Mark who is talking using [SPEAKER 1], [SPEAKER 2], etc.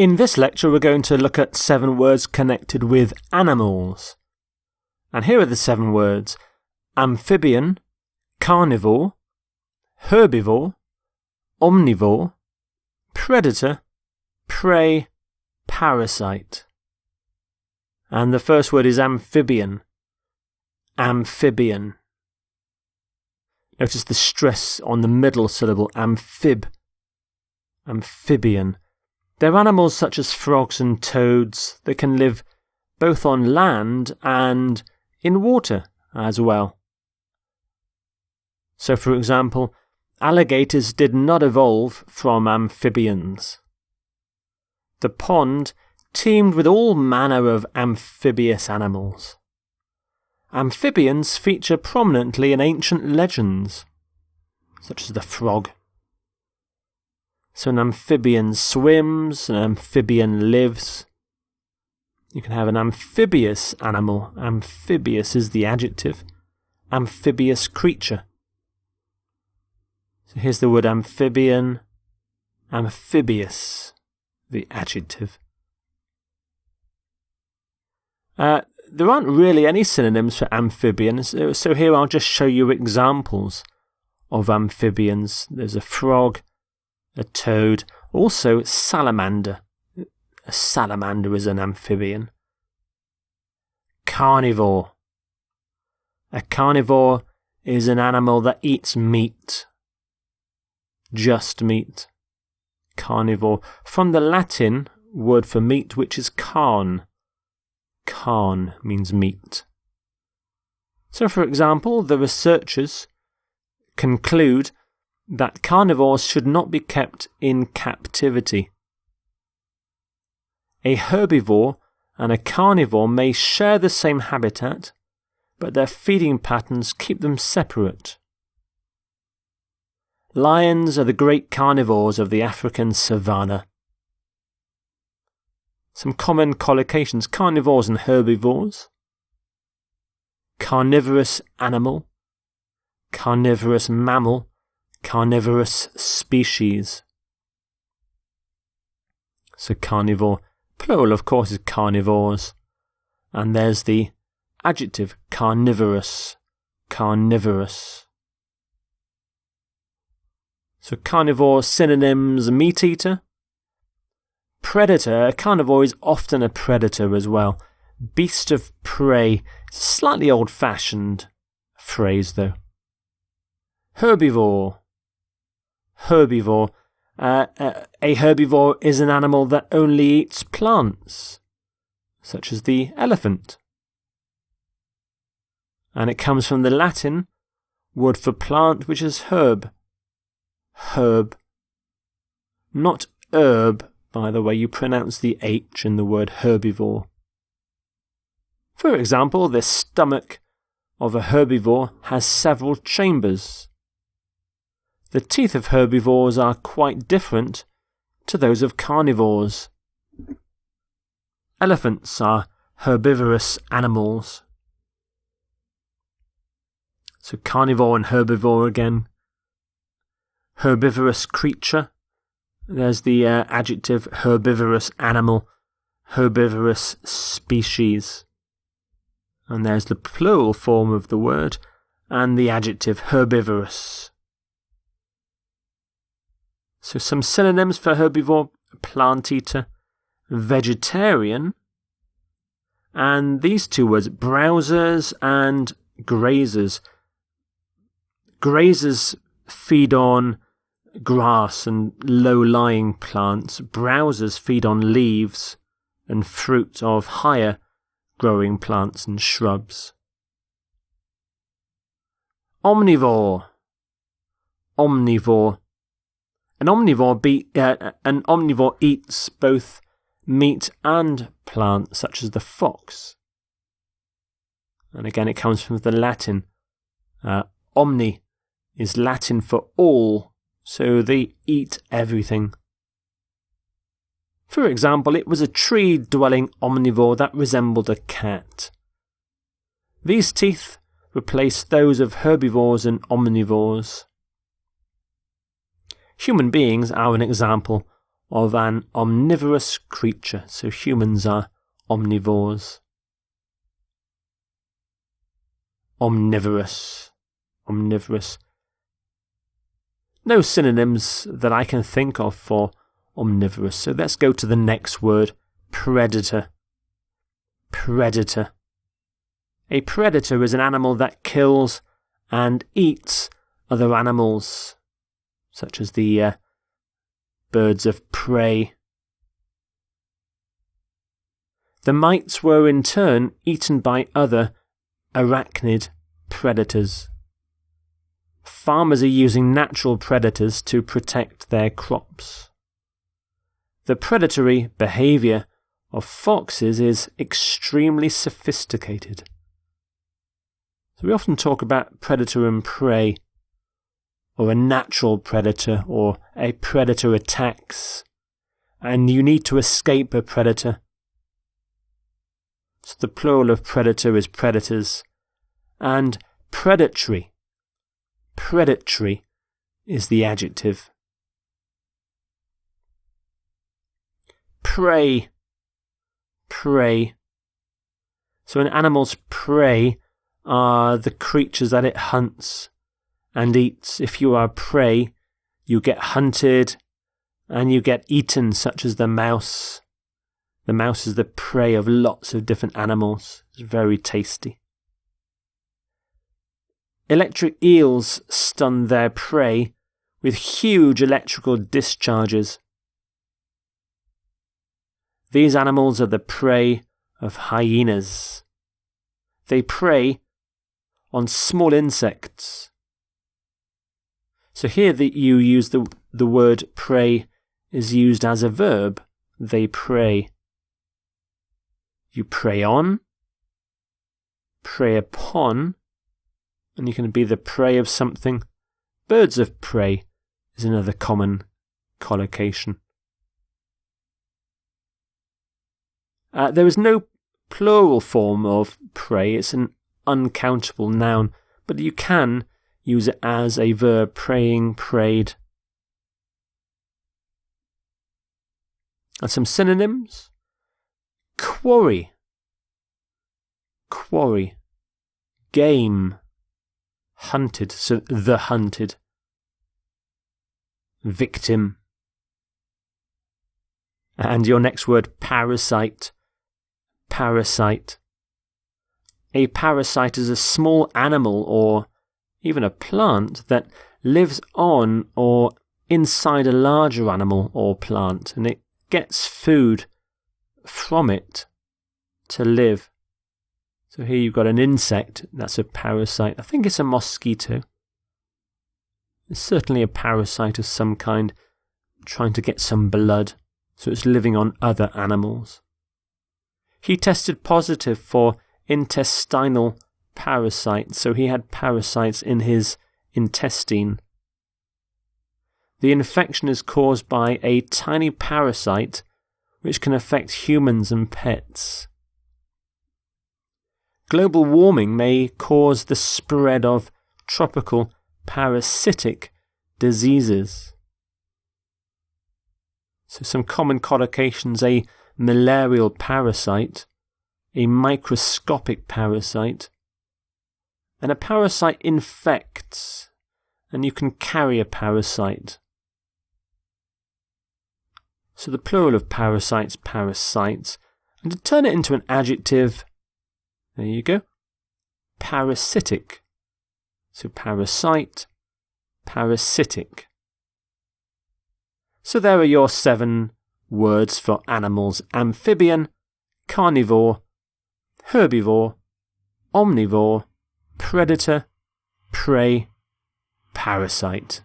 [SPEAKER 1] In this lecture we're going to look at 7 words connected with animals. And here are the 7 words: amphibian, carnivore, herbivore, omnivore, predator, prey, parasite. And the first word is amphibian. Amphibian. Notice the stress on the middle syllable, amphib. Amphibian. They're animals such as frogs and toads that can live both on land and in water as well. So, for example, alligators did not evolve from amphibians. The pond teemed with all manner of amphibious animals. Amphibians feature prominently in ancient legends, such as the frog. So an amphibian swims, an amphibian lives. You can have an amphibious animal. Amphibious is the adjective. Amphibious creature. So here's the word amphibian. Amphibious, the adjective. There aren't really any synonyms for amphibians, so here I'll just show you examples of amphibians. There's a frog, a toad, also salamander. A salamander is an amphibian. Carnivore. A carnivore is an animal that eats meat. Just meat. Carnivore. From the Latin word for meat, which is carne. Carne means meat. So, for example, the researchers conclude that carnivores should not be kept in captivity. A herbivore and a carnivore may share the same habitat, but their feeding patterns keep them separate. Lions are the great carnivores of the African savanna. Some common collocations: carnivores and herbivores, carnivorous animal, carnivorous mammal, carnivorous species. So carnivore, plural of course, is carnivores. And there's the adjective carnivorous, carnivorous. So carnivore synonyms: meat eater, predator. A carnivore is often a predator as well. Beast of prey, it's a slightly old-fashioned phrase though. Herbivore. Herbivore. A herbivore is an animal that only eats plants, such as the elephant. And it comes from the Latin word for plant, which is herb. Herb. Not herb, by the way. You pronounce the H in the word herbivore. For example, the stomach of a herbivore has several chambers. The teeth of herbivores are quite different to those of carnivores. Elephants are herbivorous animals. So carnivore and herbivore again. Herbivorous creature. There's the adjective herbivorous animal, herbivorous species. And there's the plural form of the word and the adjective herbivorous. So some synonyms for herbivore: plant eater, vegetarian, and these 2 words, browsers and grazers. Grazers feed on grass and low-lying plants. Browsers feed on leaves and fruit of higher-growing plants and shrubs. Omnivore. Omnivore. An omnivore eats both meat and plants, such as the fox. And again, it comes from the Latin. Omni is Latin for all, so they eat everything. For example, it was a tree-dwelling omnivore that resembled a cat. These teeth replaced those of herbivores and omnivores. Human beings are an example of an omnivorous creature. So humans are omnivores. Omnivorous. Omnivorous. No synonyms that I can think of for omnivorous. So let's go to the next word. Predator. Predator. A predator is an animal that kills and eats other animals, such as the birds of prey. The mites were in turn eaten by other arachnid predators. Farmers are using natural predators to protect their crops. The predatory behaviour of foxes is extremely sophisticated. So we often talk about predator and prey, or a natural predator, or a predator attacks, and you need to escape a predator. So the plural of predator is predators, and predatory. Predatory is the adjective. Prey. Prey. So an animal's prey are the creatures that it hunts and eats. If you are prey, you get hunted and you get eaten, such as the mouse. The mouse is the prey of lots of different animals. It's very tasty. Electric eels stun their prey with huge electrical discharges. These animals are the prey of hyenas. They prey on small insects. So here that you use the word prey is used as a verb. They prey. You prey on, prey upon, and you can be the prey of something. Birds of prey is another common collocation. There is no plural form of prey. It's an uncountable noun, but you can use it as a verb: praying, prayed. And some synonyms. Quarry. Quarry. Game. Hunted, so the hunted. Victim. And your next word, parasite. Parasite. A parasite is a small animal or even a plant that lives on or inside a larger animal or plant, and it gets food from it to live. So here you've got an insect, that's a parasite. I think it's a mosquito. It's certainly a parasite of some kind, trying to get some blood, so it's living on other animals. He tested positive for intestinal parasites, so he had parasites in his intestine. The infection is caused by a tiny parasite which can affect humans and pets. Global warming may cause the spread of tropical parasitic diseases. So some common collocations: a malarial parasite, a microscopic parasite, and a parasite infects, and you can carry a parasite. So the plural of parasites, parasites, and to turn it into an adjective, there you go, parasitic. So parasite, parasitic. So there are your 7 words for animals: amphibian, carnivore, herbivore, omnivore, predator, prey, parasite.